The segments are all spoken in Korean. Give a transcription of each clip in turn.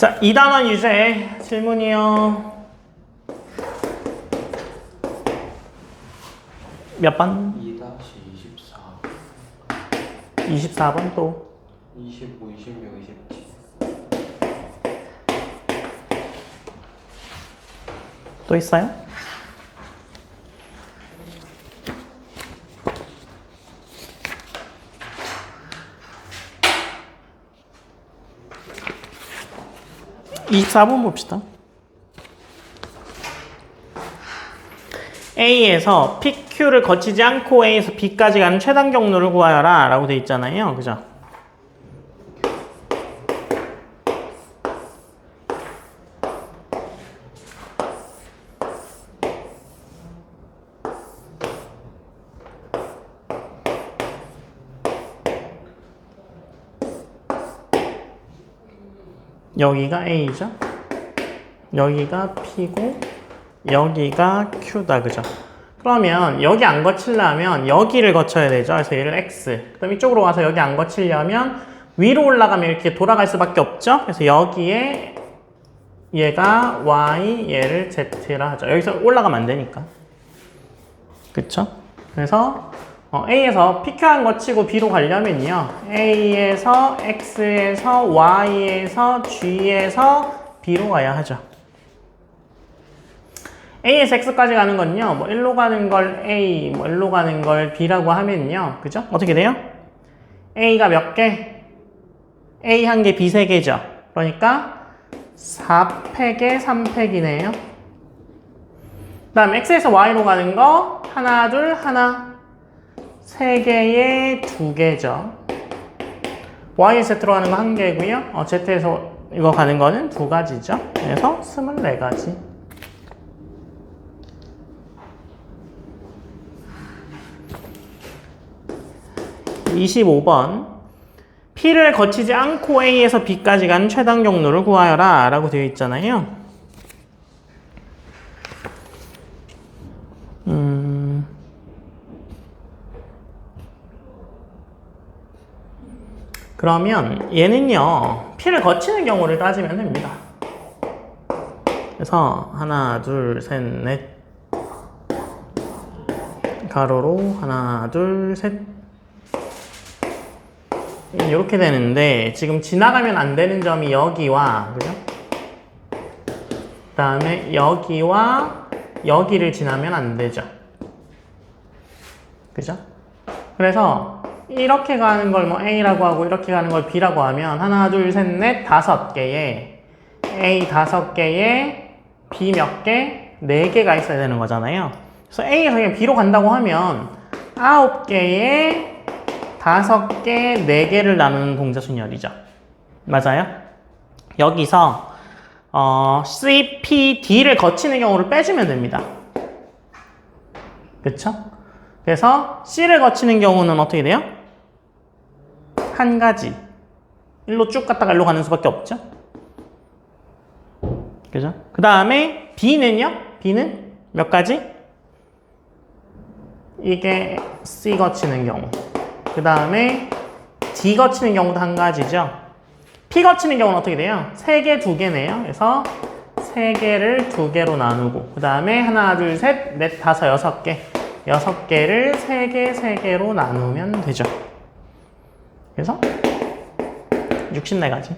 자, 2단원 유제 질문이요. 몇 번? 2-24 24번 또 25, 26, 27 또 있어요? (24번) 봅시다. A에서 PQ를 거치지 않고 A에서 B까지 가는 최단 경로를 구하여라 라고 되어 있잖아요. 그죠? 여기가 A죠? 여기가 P고 여기가 Q다. 그죠? 그러면 여기 안 거치려면 여기를 거쳐야 되죠. 그래서 얘를 X. 그럼 이쪽으로 와서 여기 안 거치려면 위로 올라가면 이렇게 돌아갈 수밖에 없죠. 그래서 여기에 얘가 Y, 얘를 Z라 하죠. 여기서 올라가면 안 되니까. 그쵸? 그래서 A에서 PQ 안 거치고 B로 가려면요. A에서 X에서 Y에서 G에서 B로 가야 하죠. A에서 X까지 가는 건요. 뭐 1로 가는 걸 A, 뭐 1로 가는 걸 B라고 하면요. 그죠? 어떻게 돼요? A가 몇 개? A 한 개, B 세 개죠. 그러니까 4팩에 3팩이네요. 그 다음 X에서 Y로 가는 거 하나, 둘, 하나. 3개에 2개죠. Y에서 Z로 가는 거 1개고요. Z에서 이거 가는 거는 2가지죠. 그래서 24가지. 25번. P를 거치지 않고 A에서 B까지 가는 최단 경로를 구하여라 라고 되어 있잖아요. 그러면 얘는요, P를 거치는 경우를 따지면 됩니다. 그래서 하나, 둘, 셋, 넷 가로로 하나, 둘, 셋 이렇게 되는데 지금 지나가면 안 되는 점이 여기와 그죠? 그 다음에 여기와 여기를 지나면 안 되죠. 그죠? 그래서 이렇게 가는 걸 뭐 A라고 하고 이렇게 가는 걸 B라고 하면 하나, 둘, 셋, 넷, 5개에 A 5개에 B 몇 개? 4개가 있어야 되는 거잖아요. 그래서 A에서 그냥 B로 간다고 하면 9개에 5개, 4개를 나누는 동자순열이죠. 맞아요? 여기서 C, P, D를 거치는 경우를 빼주면 됩니다. 그쵸? 그래서 C를 거치는 경우는 어떻게 돼요? 한 가지. 일로 쭉 갔다가 일로 가는 수밖에 없죠? 그죠? 그 다음에 B는요? B는 몇 가지? 이게 C 거치는 경우. 그 다음에 D 거치는 경우도 한 가지죠. P 거치는 경우는 어떻게 돼요? 3개, 2개네요. 그래서 3개를 2개로 나누고 그 다음에 하나, 둘, 셋, 넷, 5, 6개 6개를 3개, 3개로 나누면 되죠. 그래서 64가지.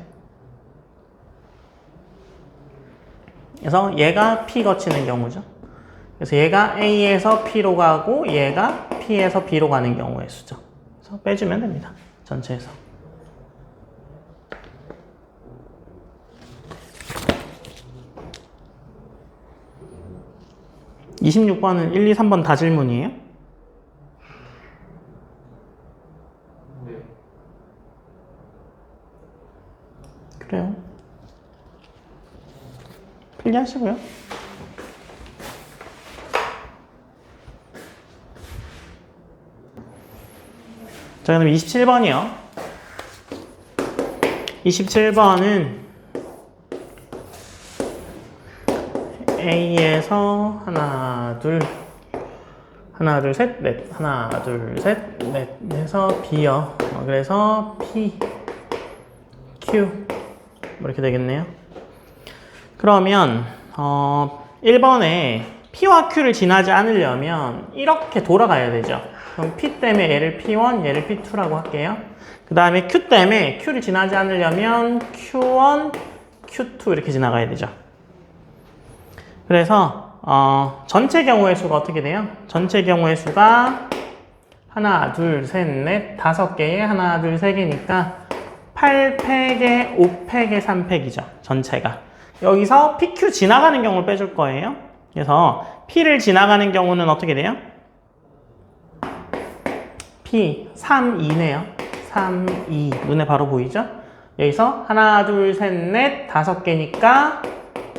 그래서 얘가 P 거치는 경우죠. 그래서 얘가 A에서 P로 가고 얘가 P에서 B로 가는 경우의 수죠. 그래서 빼주면 됩니다. 전체에서. (26번은) 1, 2, 3번 다 질문이에요? 네. 그래요. 필기하시고요. 자, 그럼 27번이요. 27번은 A에서 하나, 둘, 셋, 넷, 하나, 둘, 셋, 넷 해서 B요. 그래서 P, Q 뭐 이렇게 되겠네요. 그러면 1번에 P와 Q를 지나지 않으려면 이렇게 돌아가야 되죠. 그럼 P 때문에 얘를 P1, 얘를 P2라고 할게요. 그 다음에 Q 때문에 Q를 지나지 않으려면 Q1, Q2 이렇게 지나가야 되죠. 그래서 전체 경우의 수가 어떻게 돼요? 전체 경우의 수가 하나, 둘, 셋, 넷, 5개에 하나, 둘, 세 개니까 8팩에 5팩에 3팩이죠. 전체가. 여기서 PQ 지나가는 경우를 빼줄 거예요. 그래서 P를 지나가는 경우는 어떻게 돼요? P 3, 2네요. 3, 2 눈에 바로 보이죠? 여기서 하나, 둘, 셋, 넷, 5개니까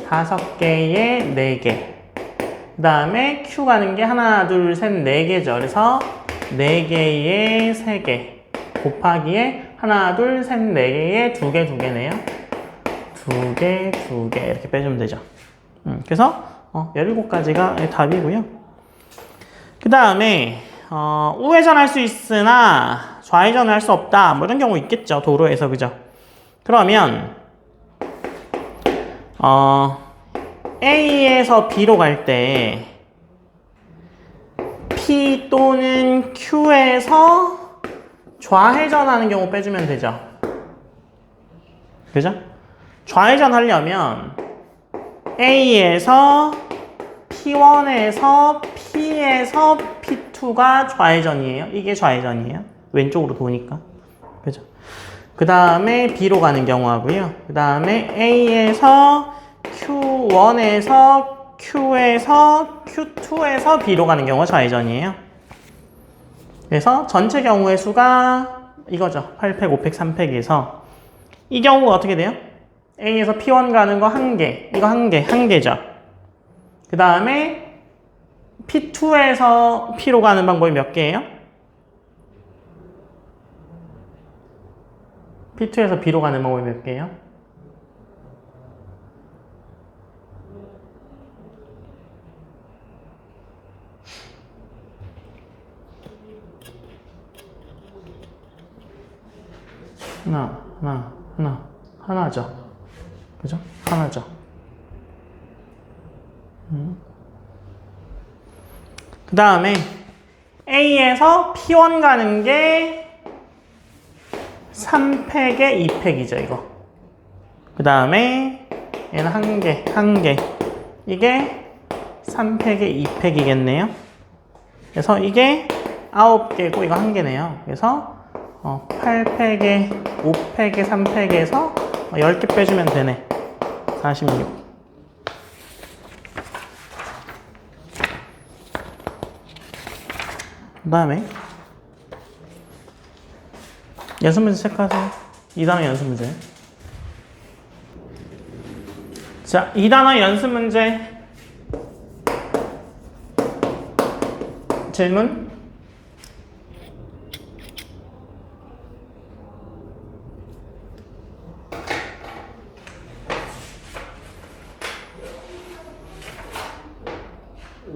5개에 4개. 그 다음에 Q 가는 게 하나, 둘, 셋, 4개죠. 그래서 4개에 3개 곱하기에 하나, 둘, 셋, 4개에 2개, 2개네요. 2개, 2개 이렇게 빼주면 되죠. 그래서 17가지가 답이고요. 그 다음에 우회전할 수 있으나 좌회전을 할 수 없다. 뭐 이런 경우 있겠죠. 도로에서. 그죠? 그러면 A에서 B로 갈 때 P 또는 Q에서 좌회전하는 경우 빼주면 되죠. 그죠? 좌회전 하려면 A에서 P1에서 P에서 P2가 좌회전이에요. 이게 좌회전이에요. 왼쪽으로 도니까. 그죠? 그 다음에 B로 가는 경우 하고요. 그 다음에 A에서 Q1에서 Q에서 Q2에서 B로 가는 경우가 좌회전이에요. 그래서 전체 경우의 수가 이거죠. 8팩, 5팩, 3팩에서 이 경우가 어떻게 돼요? A에서 P1 가는 거 1개, 이거 1개죠. 그 다음에 P2에서 P로 가는 방법이 몇 개예요? P2에서 B로 가는 방법이 몇 개예요? 하나죠. 그죠? 하나죠. 그 다음에 A에서 P1 가는 게 3팩에 2팩이죠, 이거. 그 다음에 얘는 1개. 이게 3팩에 2팩이겠네요. 그래서 이게 9개고 이거 1개네요. 그래서 8팩에 5팩에 3팩에서 10개 빼주면 되네. 46. 그 다음에 연습문제 체크하세요. 2단원 연습문제. 자, 2단원 연습문제 질문.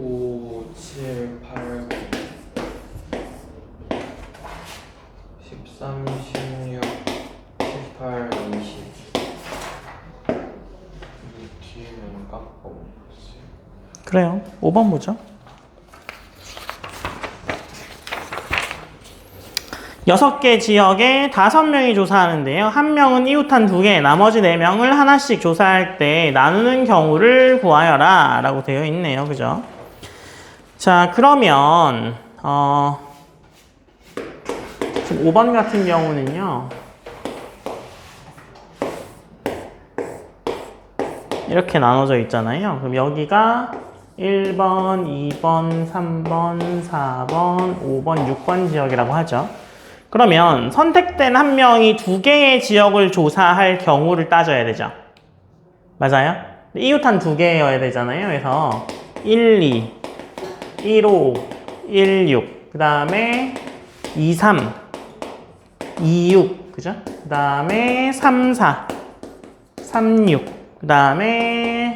오, 7, 8, 13, 16, 18, 20. 이 뒤에는 깎아먹었어요. 그래요. 5번 보죠. 6개 지역에 5명이 조사하는데요. 1명은 이웃한 2개, 나머지 4명을 하나씩 조사할 때 나누는 경우를 구하여라 라고 되어 있네요. 그죠? 자, 그러면 지금 5번 같은 경우는요. 이렇게 나눠져 있잖아요. 그럼 여기가 1번, 2번, 3번, 4번, 5번, 6번 지역이라고 하죠. 그러면 선택된 1명이 2개의 지역을 조사할 경우를 따져야 되죠. 맞아요? 이웃한 2개여야 되잖아요. 그래서 1, 2, 1, 5, 1, 6, 그 다음에 2, 3, 2, 6, 그죠? 그 다음에 3, 4, 3, 6, 그 다음에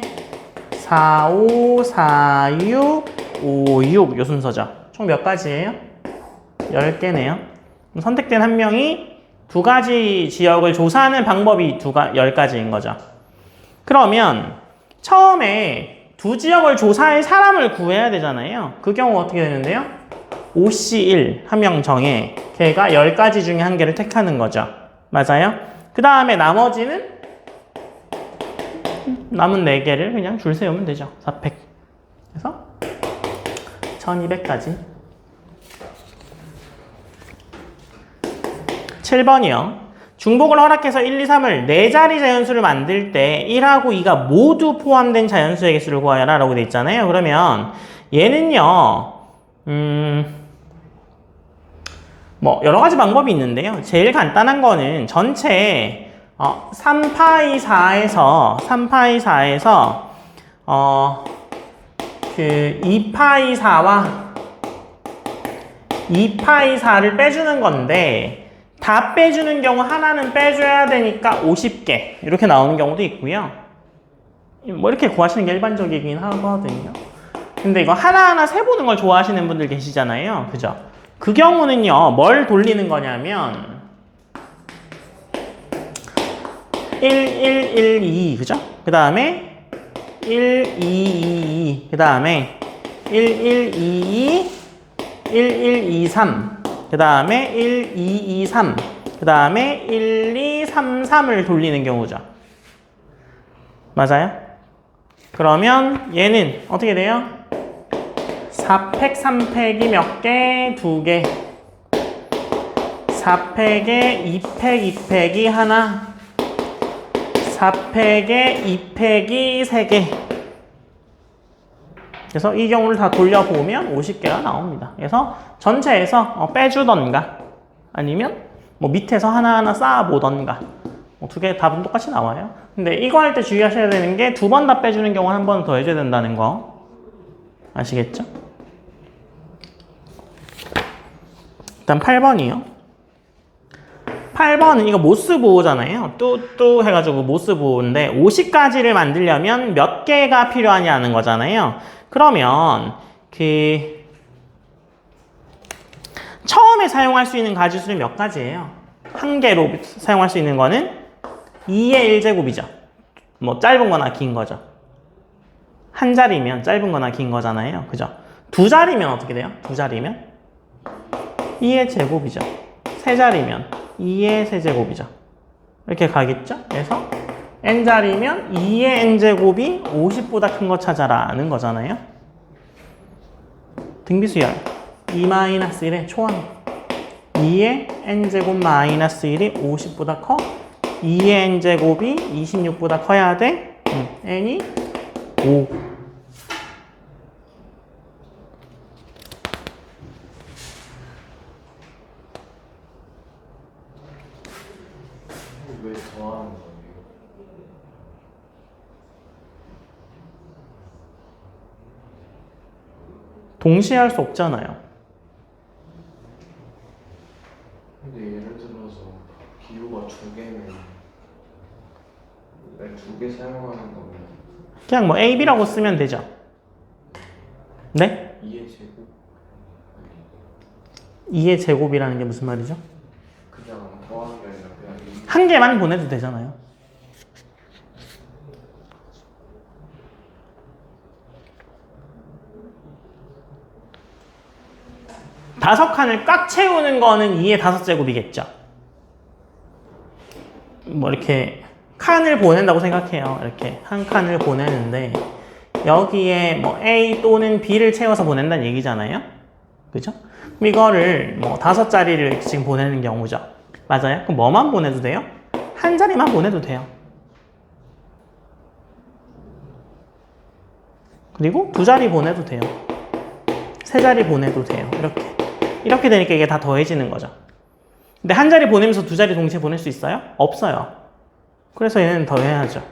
4, 5, 4, 6, 5, 6 요 순서죠. 총 몇 가지예요? 10개네요. 선택된 1명이 2가지 지역을 조사하는 방법이 10가지인 거죠. 그러면 처음에 두 지역을 조사할 사람을 구해야 되잖아요. 그 경우 어떻게 되는데요? OC1 한 명 정해 걔가 10가지 중에 한 개를 택하는 거죠. 맞아요? 그 다음에 나머지는 남은 4개를 그냥 줄 세우면 되죠. 4팩. 그래서 1200까지. 7번이요. 중복을 허락해서 1, 2, 3을 4자리 자연수를 만들 때 1하고 2가 모두 포함된 자연수의 개수를 구하여라 라고 돼 있잖아요. 그러면 얘는요. 뭐 여러 가지 방법이 있는데요. 제일 간단한 거는 전체 3파이 4에서 그 2파이 4와 2파이 4를 빼주는 건데 다 빼주는 경우 하나는 빼줘야 되니까 50개 이렇게 나오는 경우도 있고요. 뭐 이렇게 구하시는 게 일반적이긴 하거든요. 근데 이거 하나하나 세보는 걸 좋아하시는 분들 계시잖아요. 그죠? 그 경우는요. 뭘 돌리는 거냐면 1, 1, 1, 2 그죠? 그 다음에 1, 2, 2, 2 그 다음에 1, 1, 2, 2 1, 1, 2, 3 그 다음에 1, 2, 2, 3 그 다음에 1, 2, 3, 3을 돌리는 경우죠. 맞아요? 그러면 얘는 어떻게 돼요? 4팩, 3팩이 몇 개? 2개 4팩에 2팩, 2팩이 하나 4팩에 2팩이 3개 그래서 이 경우를 다 돌려보면 50개가 나옵니다. 그래서 전체에서 빼주던가 아니면 뭐 밑에서 하나하나 쌓아보던가 뭐 2개 답은 똑같이 나와요. 근데 이거 할 때 주의하셔야 되는 게 2번 다 빼주는 경우 한 번 더 해줘야 된다는 거 아시겠죠? 일단 8번이요. 8번은 이거 모스부호잖아요. 뚜뚜 해가지고 모스부호인데 50가지를 만들려면 몇 개가 필요하냐는 거잖아요. 그러면 처음에 사용할 수 있는 가지수는 몇 가지예요? 한 개로 사용할 수 있는 거는 2의 1제곱이죠. 뭐 짧은 거나 긴 거죠. 한 자리면 짧은 거나 긴 거잖아요. 그죠? 2자리면 어떻게 돼요? 2자리면 2의 제곱이죠. 3자리면 2의 세제곱이죠. 이렇게 가겠죠? 그래서 n자리면 2의 n제곱이 50보다 큰 거 찾아라는 거잖아요. 등비수열 2-1의 초항 2의 n제곱 마이너스 1이 50보다 커 2의 n제곱이 26보다 커야 돼 n이 5 왜 더하는 거예요? 동시에 할 수 없잖아요. 근데 예를 들어서 기호가 2개면 왜 2개 사용하는 거면 그냥 뭐 A, B라고 쓰면 되죠. 네? 2의 제곱 2의 제곱이라는 게 무슨 말이죠? 그냥 더하는 게 아니라 그냥 한 개만 보내도 되잖아요. 다섯 칸을 꽉 채우는 거는 2의 5제곱이겠죠. 뭐 이렇게 칸을 보낸다고 생각해요. 이렇게 한 칸을 보내는데 여기에 뭐 A 또는 B를 채워서 보낸다는 얘기잖아요. 그죠? 그럼 이거를 뭐 5자리를 지금 보내는 경우죠. 맞아요? 그럼 뭐만 보내도 돼요? 한 자리만 보내도 돼요. 그리고 2자리 보내도 돼요. 3자리 보내도 돼요. 이렇게 되니까 이게 다 더해지는 거죠. 근데 한 자리 보내면서 2자리 동시에 보낼 수 있어요? 없어요. 그래서 얘는 더해야죠.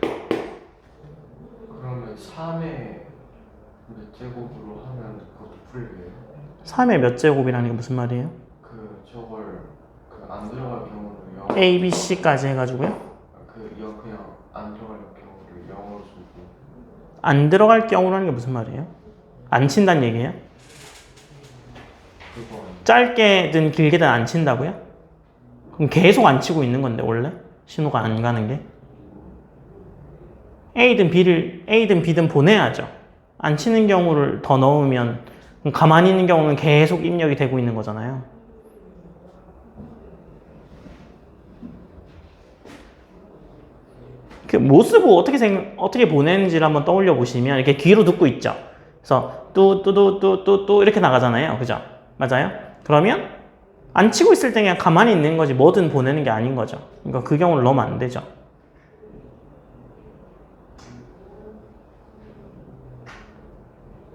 그러면 3의 몇 제곱으로 하면 그것도 풀려요? 3의 몇 제곱이라는 게 무슨 말이에요? 저걸 안 들어갈 경우를 0 A, B, C까지 해가지고요. 그냥 안 들어갈 경우를 0으로 주고 안 들어갈 경우라는 게 무슨 말이에요? 안 친다는 얘기예요? 그거 짧게든 길게든 안 친다고요? 그럼 계속 안 치고 있는 건데 원래? 신호가 안 가는 게? A든 B든 보내야죠. 안 치는 경우를 더 넣으면 가만히 있는 경우는 계속 입력이 되고 있는 거잖아요. 못 쓰고 어떻게 보내는지를 한번 떠올려 보시면 이렇게 귀로 듣고 있죠. 그래서 뚜뚜뚜뚜뚜뚜 이렇게 나가잖아요. 그죠? 맞아요? 그러면 안 치고 있을 때 그냥 가만히 있는 거지 뭐든 보내는 게 아닌 거죠. 그러니까 그 경우를 넣으면 안 되죠.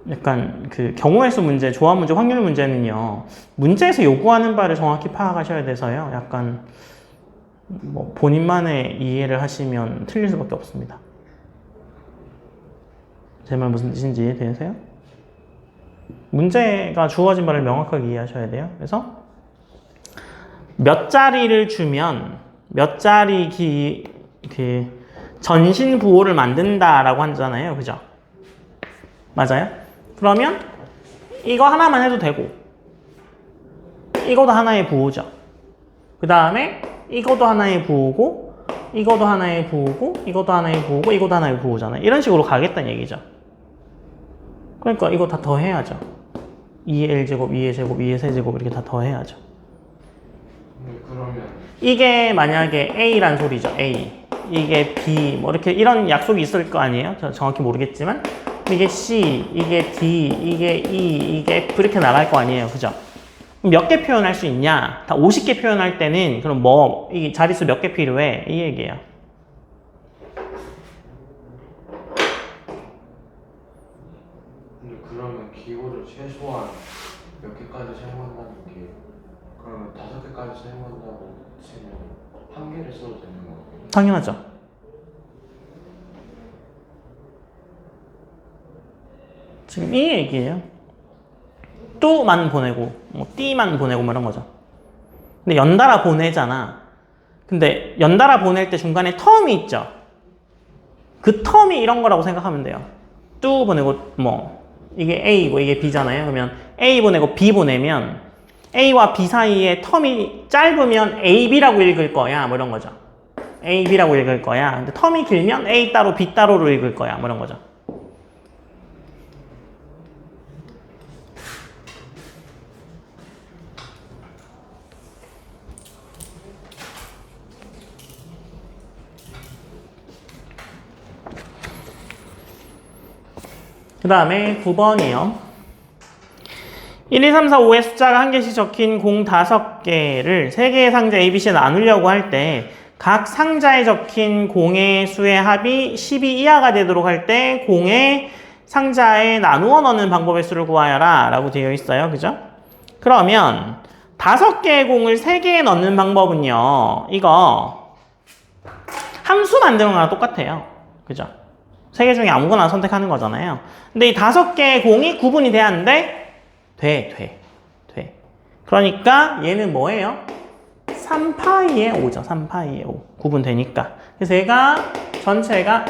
약간 그 경우의 수 문제, 조합 문제, 확률 문제는요. 문제에서 요구하는 바를 정확히 파악하셔야 돼서요. 약간 뭐 본인만의 이해를 하시면 틀릴 수밖에 없습니다. 제 말 무슨 뜻인지 이해되세요? 문제가 주어진 바를 명확하게 이해하셔야 돼요. 그래서 몇 자리를 주면 몇 자리 전신 부호를 만든다라고 하잖아요. 그죠? 맞아요? 그러면 이거 하나만 해도 되고 이것도 하나의 부호죠. 그 다음에 이것도 하나의 부호고 이것도 하나의 부호고 이것도 하나의 부호고 이것도 하나의 부호잖아요. 이런 식으로 가겠다는 얘기죠. 그러니까 이거 다 더해야죠. 2의 1제곱, 2의 제곱, 2의 세제곱 이렇게 다 더해야죠. 그러면 이게 만약에 A란 소리죠. A. 이게 B 뭐 이렇게 이런 약속이 있을 거 아니에요? 저 정확히 모르겠지만 이게 C, 이게 D, 이게 E, 이게 F 이렇게 나갈 거 아니에요. 그죠? 몇 개 표현할 수 있냐? 다 50개 표현할 때는 그럼 뭐 이 자릿수 몇 개 필요해? 이 얘기예요. 근데 그러면 기호를 최소한 몇 개까지 사용한다는 게 그러면 5개까지 사용한다고 치면 1개를 써도 되는 거예요? 당연하죠. 지금 이 얘기예요. 또만 보내고, 뭐 띠만 보내고 뭐 이런 거죠. 근데 연달아 보내잖아. 근데 연달아 보낼 때 중간에 텀이 있죠. 그 텀이 이런 거라고 생각하면 돼요. 뚜 보내고 뭐 이게 A고 이게 B잖아요. 그러면 A 보내고 B 보내면 A와 B 사이에 텀이 짧으면 AB라고 읽을 거야. 뭐 이런 거죠. AB라고 읽을 거야. 근데 텀이 길면 A 따로 B 따로로 읽을 거야. 뭐 이런 거죠. 그 다음에 9번이요. 1, 2, 3, 4, 5의 숫자가 한 개씩 적힌 공 5개를 3개의 상자 ABC에 나누려고 할 때 각 상자에 적힌 공의 수의 합이 12 이하가 되도록 할 때 공의 상자에 나누어 넣는 방법의 수를 구하여라 라고 되어 있어요. 그죠? 그러면 5개의 공을 3개에 넣는 방법은요. 이거 함수 만드는 거랑 똑같아요. 그죠? 3개 중에 아무거나 선택하는 거잖아요. 근데 이 5개의 공이 구분이 돼야 하는데 돼. 그러니까 얘는 뭐예요? 3파이의 5죠. 3파이의 5. 구분되니까. 그래서 얘가 전체가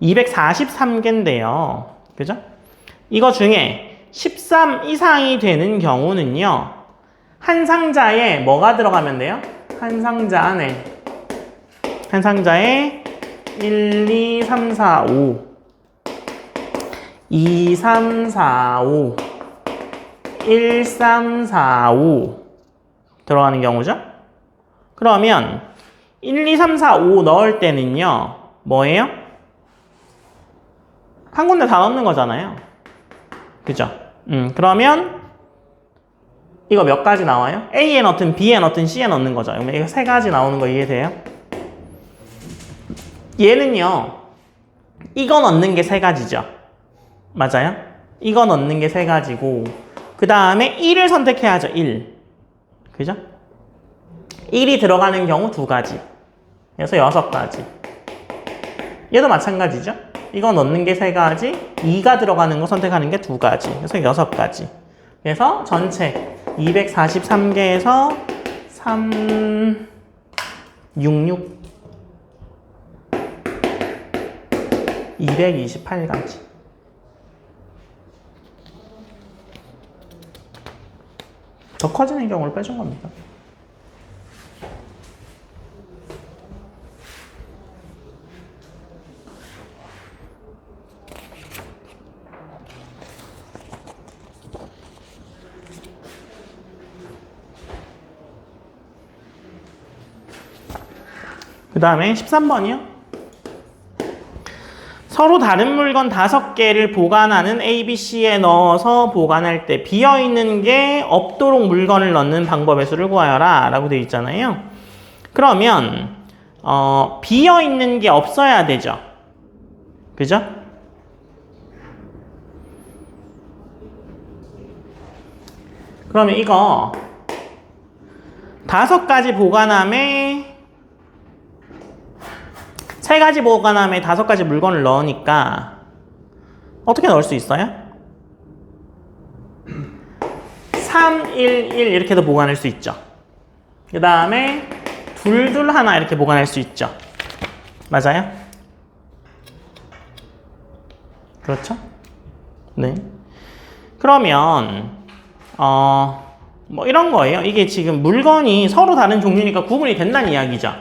243개인데요. 그죠? 이거 중에 13 이상이 되는 경우는요. 한 상자에 뭐가 들어가면 돼요? 한 상자 안에 한 상자에 1, 2, 3, 4, 5 2, 3, 4, 5 1, 3, 4, 5 들어가는 경우죠. 그러면 1, 2, 3, 4, 5 넣을 때는요. 뭐예요? 한 군데 다 넣는 거잖아요. 그죠? 그러면 이거 몇 가지 나와요? A에 넣든 B에 넣든 C에 넣는 거죠. 그러면 이거 3가지 나오는 거 이해돼요? 얘는요. 이거 넣는 게 3가지죠. 맞아요? 이거 넣는 게 3가지고 그 다음에 1을 선택해야죠. 1. 그죠? 1이 들어가는 경우 2가지. 그래서 6가지. 얘도 마찬가지죠. 이거 넣는 게 3가지, 2가 들어가는 거 선택하는 게 2가지. 그래서 6가지. 그래서 전체 243개에서 3, 6, 228가지. 더 커지는 경우를 빼준 겁니다. 그 다음에 13번이요. 서로 다른 물건 5개를 보관하는 A, B, C에 넣어서 보관할 때 비어있는 게 없도록 물건을 넣는 방법의 수를 구하여라 라고 되어 있잖아요. 그러면 비어있는 게 없어야 되죠. 그죠? 그러면 이거 5가지 보관함에 3가지 보관함에 5가지 물건을 넣으니까 어떻게 넣을 수 있어요? 3, 1, 1 이렇게도 보관할 수 있죠. 그 다음에 2, 2, 1 이렇게 보관할 수 있죠. 맞아요? 그렇죠? 네. 그러면 뭐 이런 거예요. 이게 지금 물건이 서로 다른 종류니까 구분이 된다는 이야기죠.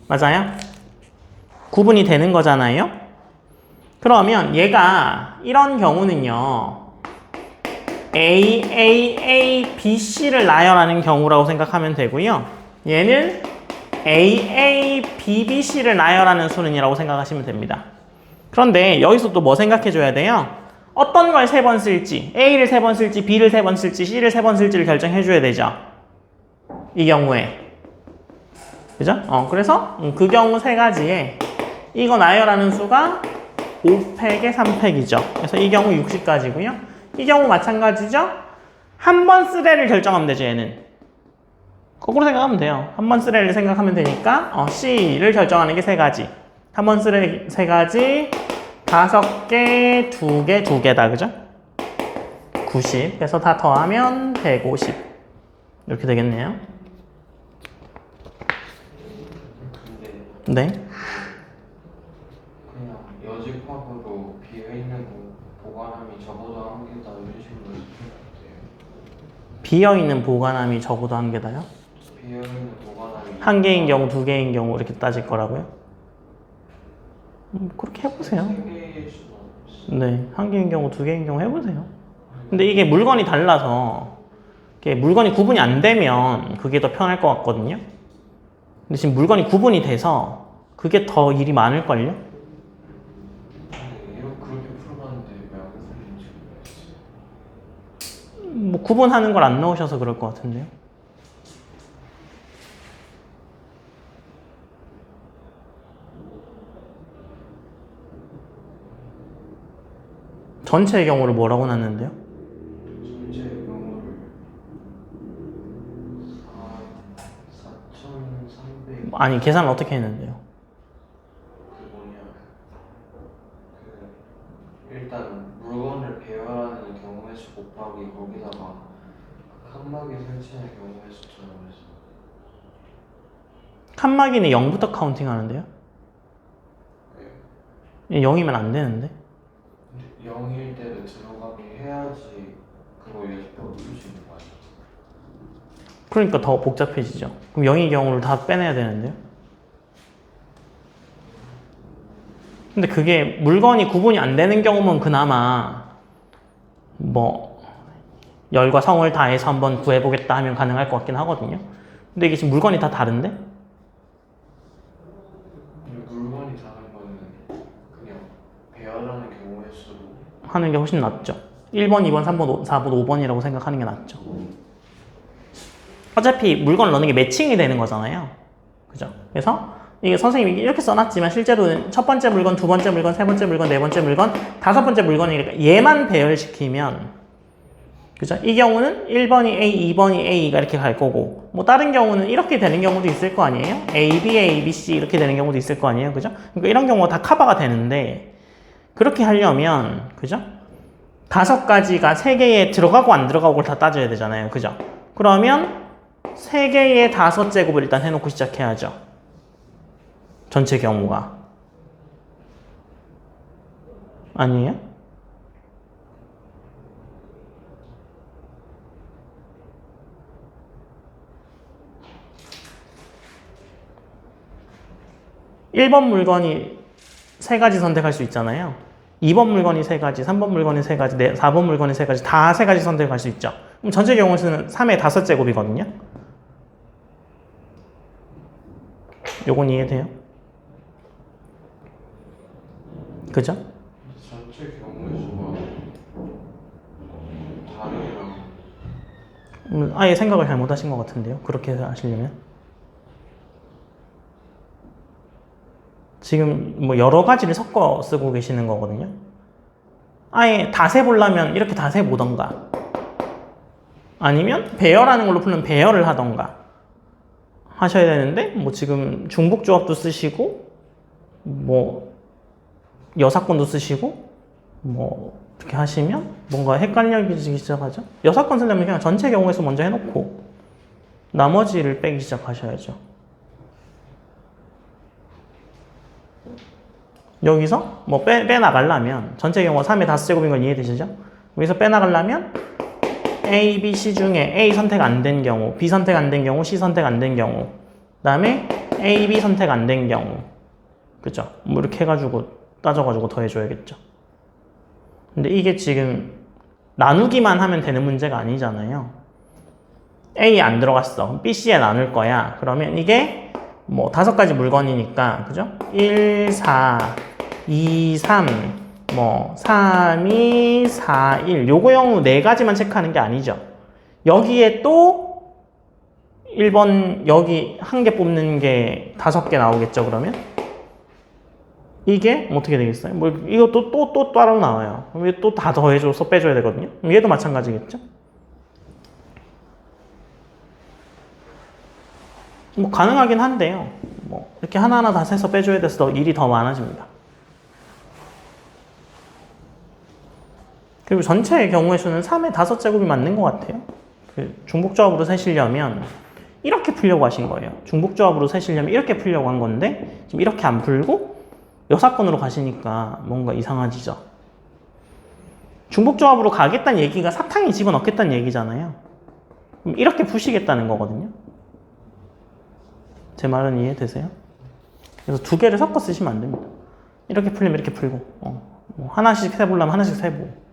맞아요? 구분이 되는 거잖아요. 그러면 얘가 이런 경우는요. A, A, A, B, C를 나열하는 경우라고 생각하면 되고요. 얘는 A, A, B, B, C를 나열하는 수는이라고 생각하시면 됩니다. 그런데 여기서 또 뭐 생각해 줘야 돼요? 어떤 걸 3번 쓸지, A를 3번 쓸지, B를 3번 쓸지, C를 3번 쓸지를 결정해 줘야 되죠. 이 경우에. 그죠? 그래서 그 경우 3가지에 이거 나열하는 수가 5팩에 3팩이죠. 그래서 이 경우 60가지고요. 이 경우 마찬가지죠. 한 번 쓰레를 결정하면 되죠, 얘는. 거꾸로 생각하면 돼요. 한 번 쓰레를 생각하면 되니까 C를 결정하는 게 3가지. 한 번 쓰레 3가지, 5개, 2개, 2개다. 그죠? 90. 그래서 다 더하면 150. 이렇게 되겠네요. 네. 그냥 여집합으로 비어있는 보관함이 적어도 1개다 이런 식으로 해주시면 돼요. 비어있는 보관함이 적어도 1개다요? 비어있는 보관함이 1개인 경우, 2개인 경우 이렇게 따질 거라고요? 그렇게 해보세요. 3개일 수도 없어요. 네, 1개인 경우, 2개인 경우 해보세요. 근데 이게 물건이 달라서 이게 물건이 구분이 안 되면 그게 더 편할 것 같거든요. 근데 지금 물건이 구분이 돼서 그게 더 일이 많을걸요? 이렇게 그렇게 풀어봤는데 왜 안 풀리는지 모르겠어요. 뭐 구분하는 걸 안 넣으셔서 그럴 것 같은데요. 전체의 경우를 뭐라고 놨는데요? 전체 경우를 4,300 아니, 계산을 어떻게 했는데요? 일단 물건을 배열하는 경우의 수 곱하기 거기다가 칸막이 설치하는 경우의 수처럼 해서 칸막이는 0부터 카운팅 하는데요? 0이면 안 되는데? 0일 때도 들어가게 해야지 그거 예습하고 풀 수 있는 거 아니야? 그러니까 더 복잡해지죠. 그럼 0의 경우를 다 빼내야 되는데요? 근데 그게 물건이 구분이 안 되는 경우면 그나마 뭐 열과 성을 다해서 한번 구해보겠다 하면 가능할 것 같긴 하거든요. 근데 이게 지금 물건이 다 다른데? 물건이 다른 거는 그냥 배열하는 경우의 수로 하는 게 훨씬 낫죠. 1번, 2번, 3번, 4번, 5번이라고 생각하는 게 낫죠. 어차피 물건을 넣는 게 매칭이 되는 거잖아요. 그죠? 그래서 이게 선생님이 이렇게 써놨지만 실제로는 첫 번째 물건, 두 번째 물건, 세 번째 물건, 네 번째 물건, 5번째 물건이니까 얘만 배열시키면, 그죠? 이 경우는 1번이 A, 2번이 A가 이렇게 갈 거고, 뭐 다른 경우는 이렇게 되는 경우도 있을 거 아니에요? A, B, A, B, C 이렇게 되는 경우도 있을 거 아니에요? 그죠? 그러니까 이런 경우가 다 커버가 되는데, 그렇게 하려면, 그죠? 5가지가 3개에 들어가고 안 들어가고를 다 따져야 되잖아요. 그죠? 그러면 3개의 5제곱을 일단 해놓고 시작해야죠. 전체 경우가. 아니에요? (1번) 물건이 3가지 선택할 수 있잖아요. 2번 물건이 3가지, 3번 물건이 3가지, 4번 물건이 3가지, 다 3가지 선택할 수 있죠. 그럼 전체 경우 수는 3의 5제곱이거든요. 요건 이해돼요? 그죠? 전체 경우의 수가 다르면 아예 생각을 잘못하신 것 같은데요. 그렇게 하시려면 지금 뭐 여러 가지를 섞어 쓰고 계시는 거거든요. 아예 다 세보려면 이렇게 다 세보던가 아니면 배열하는 걸로 풀면 배열을 하던가 하셔야 되는데 뭐 지금 중복조합도 쓰시고 뭐 여사건도 쓰시고 뭐 이렇게 하시면 뭔가 헷갈려지기 시작하죠. 여사건 쓰려면 그냥 전체 경우의 수 먼저 해놓고 나머지를 빼기 시작하셔야죠. 여기서 뭐 빼나가려면 전체 경우가 3의 다수제곱인 건 이해되시죠? 여기서 빼나가려면 A, B, C 중에 A 선택 안 된 경우, B 선택 안 된 경우, C 선택 안 된 경우 그 다음에 A, B 선택 안 된 경우 그죠? 뭐 이렇게 해가지고 따져가지고 더해줘야겠죠. 근데 이게 지금 나누기만 하면 되는 문제가 아니잖아요. A 안 들어갔어. 그럼 B, C에 나눌 거야. 그러면 이게 뭐 5가지 물건이니까 그죠? 1, 4, 2, 3, 뭐 3, 2, 4, 1 요거용 4가지만 체크하는 게 아니죠. 여기에 또 1번 여기 한 개 뽑는 게 5개 나오겠죠. 그러면 이게 어떻게 되겠어요? 뭐 이것도 또 따로 나와요. 그럼 또 다 더해줘서 빼줘야 되거든요. 그럼 얘도 마찬가지겠죠. 뭐 가능하긴 한데요. 뭐 이렇게 하나하나 다 세서 빼줘야 돼서 일이 더 많아집니다. 그리고 전체의 경우의 수는 3의 5제곱이 맞는 것 같아요. 그 중복조합으로 세시려면 이렇게 풀려고 하신 거예요. 중복조합으로 세시려면 이렇게 풀려고 한 건데 지금 이렇게 안 풀고 여사건으로 가시니까 뭔가 이상하지죠. 중복조합으로 가겠다는 얘기가 사탕에 집어넣겠다는 얘기잖아요. 그럼 이렇게 푸시겠다는 거거든요. 제 말은 이해되세요? 그래서 2개를 섞어 쓰시면 안 됩니다. 이렇게 풀리면 이렇게 풀고 뭐 하나씩 세보려면 하나씩 세보고